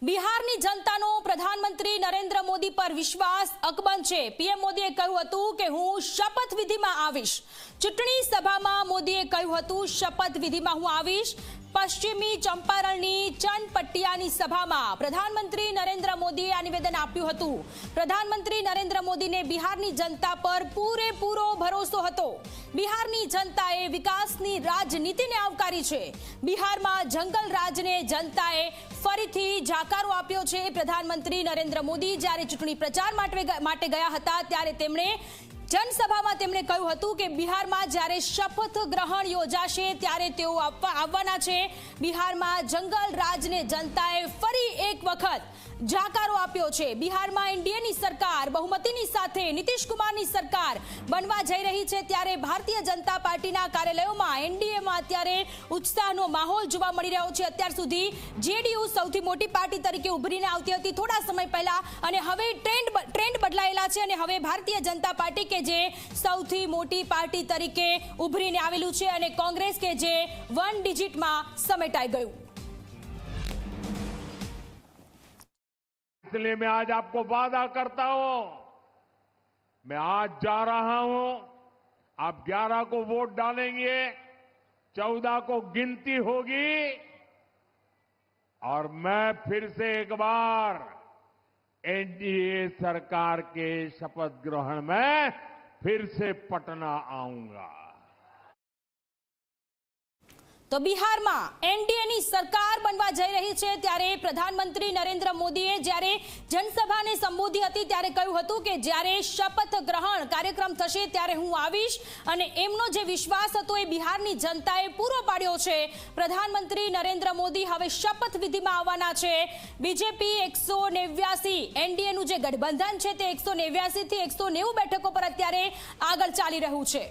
બિહારની જનતાનો પ્રધાનમંત્રી નરેન્દ્ર મોદી પર વિશ્વાસ અકબંધ છે। પીએમ મોદીએ કહ્યું હતું કે હું શપથવિધિમાં આવીશ। ચૂંટણી સભામાં મોદીએ કહ્યું હતું શપથવિધિમાં હું આવીશ। પશ્ચિમી ચંપારણની ચનપટિયાની સભામાં પ્રધાનમંત્રી નરેન્દ્ર મોદીએ આ નિવેદન આપ્યું હતું। પ્રધાનમંત્રી નરેન્દ્ર મોદીને બિહારની જનતા પર પૂરેપૂરો ભરોસો હતો। બિહારની જનતાએ વિકાસની રાજનીતિને આવકારી છે। બિહારમાં જંગલ રાજને જનતાએ ફરીથી જાકારો આપ્યો છે। પ્રધાનમંત્રી નરેન્દ્ર મોદી જ્યારે ચૂંટણી પ્રચાર માટે ગયા હતા ત્યારે તેમણે જનસભામાં તેમણે કહ્યું હતું કે બિહારમાં જ્યારે શપથ ગ્રહણ યોજાશે ત્યારે તેઓ આવવાના છે। બિહારમાં જંગલ રાજને જનતાએ ફરી એક વખત જાકારો આપ્યો છે। બિહારમાં એનડીએની સરકાર બહુમતીની સાથે નીતિશ કુમારની સરકાર બનવા જઈ રહી છે ત્યારે ભારતીય જનતા પાર્ટીના કાર્યાલયોમાં એનડીએમાં અત્યારે ઉત્સાહનો માહોલ જોવા મળી રહ્યો છે। અત્યાર સુધી જેડીયુ સૌથી મોટી પાર્ટી તરીકે ઉભરીને આવતી હતી થોડા સમય પહેલા અને હવે ટ્રેન્ડ બદલાયેલા છે અને હવે ભારતીય જનતા પાર્ટી કે જે સૌથી મોટી પાર્ટી તરીકે ઉભરીને આવેલું છે અને કોંગ્રેસ કે જે 1 ડિજિટમાં સમેટાઈ ગયું। इसलिए मैं आज आपको वादा करता हूं, मैं आज जा रहा हूं, आप 11 को वोट डालेंगे, 14 को गिनती होगी और मैं फिर से एक बार एनडीए सरकार के शपथ ग्रहण में फिर से पटना आऊंगा। તો બિહારમાં એનડીએની સરકાર બનવા જઈ રહી છે ત્યારે પ્રધાનમંત્રી નરેન્દ્ર મોદીએ જ્યારે જનસભાને સંબોધી હતી ત્યારે કહ્યું હતું કે જ્યારે શપથ ગ્રહણ કાર્યક્રમ થશે ત્યારે હું આવીશ અને એમનો જે વિશ્વાસ હતો એ બિહારની જનતાએ પૂરો પાડ્યો છે। પ્રધાનમંત્રી નરેન્દ્ર મોદી હવે શપથવિધિમાં આવવાના છે। બીજેપી 189 એનડીએનું જે ગઠબંધન છે તે 189 થી 190 બેઠકો પર અત્યારે આગળ ચાલી રહ્યું છે।